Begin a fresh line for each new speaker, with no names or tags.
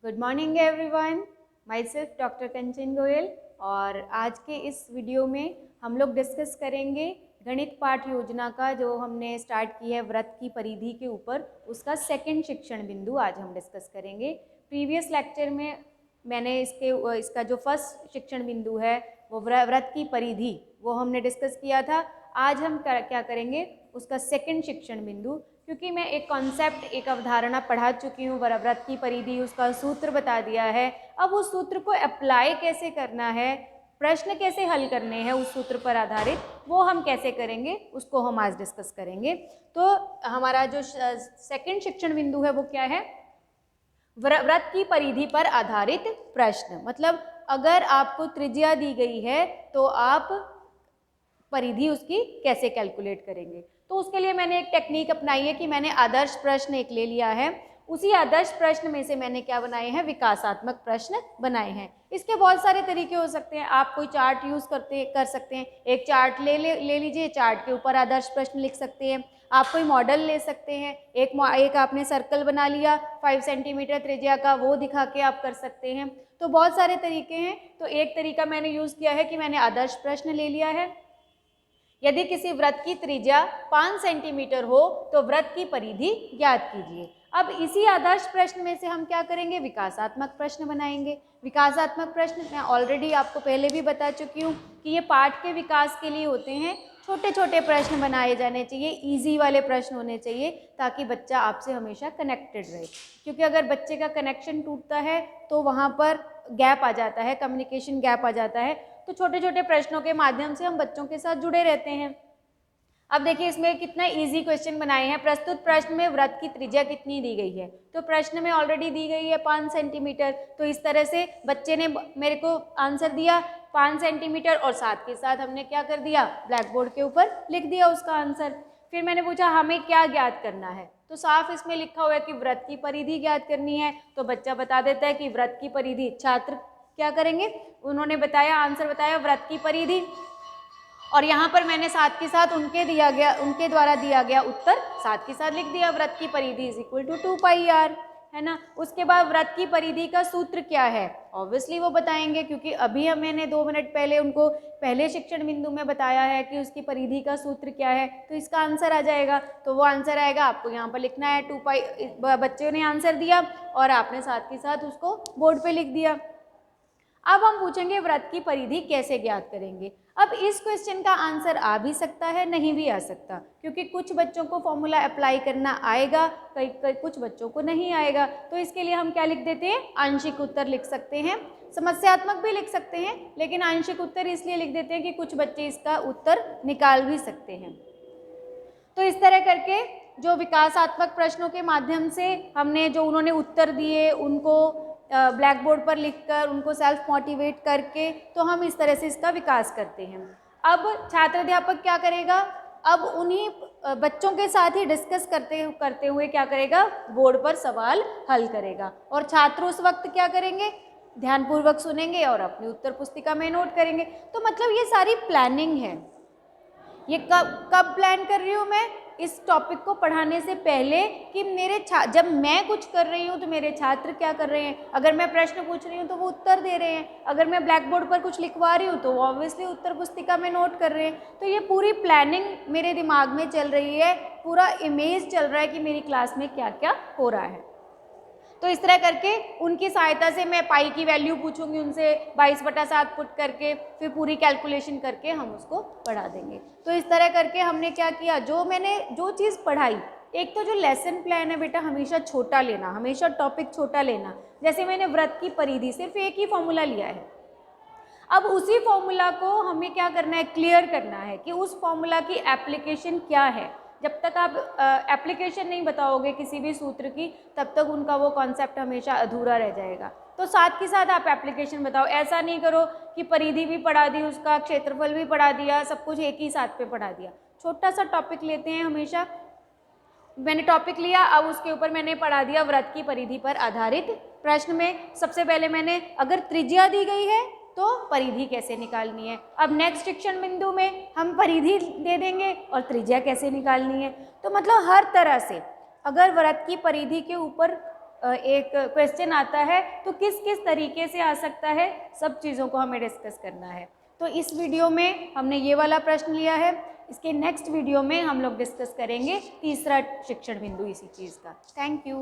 Good morning everyone, myself doctor Kanchan Goyal. और आज के इस वीडियो में हम लोग डिस्कस करेंगे गणित पाठ योजना का जो हमने स्टार्ट की है वृत्त की परिधि के ऊपर, उसका सेकंड शिक्षण बिंदु आज हम डिस्कस करेंगे। प्रीवियस लेक्चर में मैंने इसका जो फर्स्ट शिक्षण बिंदु है वो वृत्त की परिधि वो हमने डिस्कस किया था। आज हम क्या करेंगे, उसका सेकंड शिक्षण बिंदु, क्योंकि मैं एक कॉन्सेप्ट, एक अवधारणा पढ़ा चुकी हूँ, वृत्त की परिधि, उसका सूत्र बता दिया है। अब उस सूत्र को अप्लाई कैसे करना है, प्रश्न कैसे हल करने हैं उस सूत्र पर आधारित, वो हम कैसे करेंगे उसको हम आज डिस्कस करेंगे। तो हमारा जो सेकंड शिक्षण बिंदु है वो क्या है, वृत्त की परिधि पर आधारित प्रश्न। मतलब अगर आपको त्रिज्या दी गई है तो आप परिधि उसकी कैसे कैलकुलेट करेंगे। तो उसके लिए मैंने एक टेक्निक अपनाई है कि मैंने आदर्श प्रश्न एक ले लिया है, उसी आदर्श प्रश्न में से मैंने क्या बनाए हैं, विकासात्मक प्रश्न बनाए हैं। इसके बहुत सारे तरीके हो सकते हैं, आप कोई चार्ट यूज कर सकते हैं, एक चार्ट ले लीजिए, चार्ट के ऊपर आदर्श प्रश्न लिख सकते हैं। आप कोई मॉडल ले सकते हैं, एक आपने सर्कल बना लिया 5 सेंटीमीटर त्रिज्या का, वो दिखा के आप कर सकते हैं। तो बहुत सारे तरीके हैं। तो एक तरीका मैंने यूज किया है कि मैंने आदर्श प्रश्न ले लिया है। यदि किसी वृत्त की त्रिज्या 5 सेंटीमीटर हो तो वृत्त की परिधि ज्ञात कीजिए। अब इसी आदर्श प्रश्न में से हम क्या करेंगे, विकासात्मक प्रश्न बनाएंगे। विकासात्मक प्रश्न मैं ऑलरेडी आपको पहले भी बता चुकी हूँ कि ये पाठ के विकास के लिए होते हैं। छोटे छोटे प्रश्न बनाए जाने चाहिए, इजी वाले प्रश्न होने चाहिए, ताकि बच्चा आपसे हमेशा कनेक्टेड रहे। क्योंकि अगर बच्चे का कनेक्शन टूटता है तो वहाँ पर गैप आ जाता है, कम्युनिकेशन गैप आ जाता है। तो छोटे छोटे प्रश्नों के माध्यम से हम बच्चों के साथ जुड़े रहते हैं। अब देखिए इसमें कितना इजी क्वेश्चन बनाए हैं। प्रस्तुत प्रश्न में वृत्त की त्रिज्या कितनी दी गई है, तो प्रश्न में ऑलरेडी दी गई है 5 सेंटीमीटर। तो इस तरह से बच्चे ने मेरे को आंसर दिया 5 सेंटीमीटर, और साथ के साथ हमने क्या कर दिया, ब्लैक बोर्ड के ऊपर लिख दिया उसका आंसर। फिर मैंने पूछा हमें क्या ज्ञात करना है, तो साफ इसमें लिखा हुआ है कि वृत्त की परिधि ज्ञात करनी है। तो बच्चा बता देता है कि वृत्त की परिधि, छात्र क्या करेंगे, उन्होंने बताया, आंसर बताया वृत्त की परिधि, और यहाँ पर मैंने साथ के साथ उनके द्वारा दिया गया उत्तर साथ के साथ लिख दिया, वृत्त की परिधि is equal to 2 pi R, है ना। उसके बाद वृत्त की परिधि का सूत्र क्या है, ऑब्वियसली वो बताएंगे, क्योंकि अभी मैंने 2 मिनट पहले उनको पहले शिक्षण बिंदु में बताया है कि उसकी परिधि का सूत्र क्या है। तो इसका आंसर आ जाएगा, तो वो आंसर आएगा, आपको यहाँ पर लिखना है 2 पाई। बच्चों ने आंसर दिया और आपने साथ के साथ उसको बोर्ड पे लिख दिया। अब हम पूछेंगे वृत्त की परिधि कैसे ज्ञात करेंगे। अब इस क्वेश्चन का आंसर आ भी सकता है, नहीं भी आ सकता, क्योंकि कुछ बच्चों को फॉर्मूला अप्लाई करना आएगा, कुछ बच्चों को नहीं आएगा। तो इसके लिए हम क्या लिख देते हैं, आंशिक उत्तर लिख सकते हैं। समस्यात्मक भी लिख सकते हैं, लेकिन आंशिक उत्तर इसलिए लिख देते हैं कि कुछ बच्चे इसका उत्तर निकाल भी सकते हैं। तो इस तरह करके जो विकासात्मक प्रश्नों के माध्यम से हमने जो उन्होंने उत्तर दिए उनको ब्लैक बोर्ड पर लिखकर उनको सेल्फ मोटिवेट करके, तो हम इस तरह से इसका विकास करते हैं। अब छात्र अध्यापक क्या करेगा, अब उन्हीं बच्चों के साथ ही डिस्कस करते हुए क्या करेगा, बोर्ड पर सवाल हल करेगा, और छात्र उस वक्त क्या करेंगे, ध्यानपूर्वक सुनेंगे और अपनी उत्तर पुस्तिका में नोट करेंगे। तो मतलब ये सारी प्लानिंग है। ये कब प्लान कर रही हूँ मैं, इस टॉपिक को पढ़ाने से पहले, कि जब मैं कुछ कर रही हूँ तो मेरे छात्र क्या कर रहे हैं। अगर मैं प्रश्न पूछ रही हूँ तो वो उत्तर दे रहे हैं, अगर मैं ब्लैक बोर्ड पर कुछ लिखवा रही हूँ तो वो ऑब्वियसली उत्तर पुस्तिका में नोट कर रहे हैं। तो ये पूरी प्लानिंग मेरे दिमाग में चल रही है, पूरा इमेज चल रहा है कि मेरी क्लास में क्या क्या हो रहा है। तो इस तरह करके उनकी सहायता से मैं पाई की वैल्यू पूछूंगी उनसे, 22/7 पुट करके, फिर पूरी कैलकुलेशन करके हम उसको पढ़ा देंगे। तो इस तरह करके हमने क्या किया, जो चीज़ पढ़ाई, एक तो जो लेसन प्लान है बेटा, हमेशा छोटा लेना, हमेशा टॉपिक छोटा लेना। जैसे मैंने वृत्त की परिधि सिर्फ एक ही फॉर्मूला लिया है, अब उसी फॉर्मूला को हमें क्या करना है, क्लियर करना है कि उस फॉर्मूला की एप्लीकेशन क्या है। जब तक आप एप्लीकेशन नहीं बताओगे किसी भी सूत्र की, तब तक उनका वो कॉन्सेप्ट हमेशा अधूरा रह जाएगा। तो साथ के साथ आप एप्लीकेशन बताओ, ऐसा नहीं करो कि परिधि भी पढ़ा दी, उसका क्षेत्रफल भी पढ़ा दिया, सब कुछ एक ही साथ पे पढ़ा दिया। छोटा सा टॉपिक लेते हैं हमेशा। मैंने टॉपिक लिया, अब उसके ऊपर मैंने पढ़ा दिया वृत्त की परिधि पर आधारित प्रश्न में सबसे पहले मैंने, अगर त्रिज्या दी गई है तो परिधि कैसे निकालनी है। अब नेक्स्ट शिक्षण बिंदु में हम परिधि दे देंगे और त्रिज्या कैसे निकालनी है। तो मतलब हर तरह से अगर वृत्त की परिधि के ऊपर एक क्वेश्चन आता है तो किस किस तरीके से आ सकता है, सब चीज़ों को हमें डिस्कस करना है। तो इस वीडियो में हमने ये वाला प्रश्न लिया है, इसके नेक्स्ट वीडियो में हम लोग डिस्कस करेंगे तीसरा शिक्षण बिंदु इसी चीज़ का। Thank you.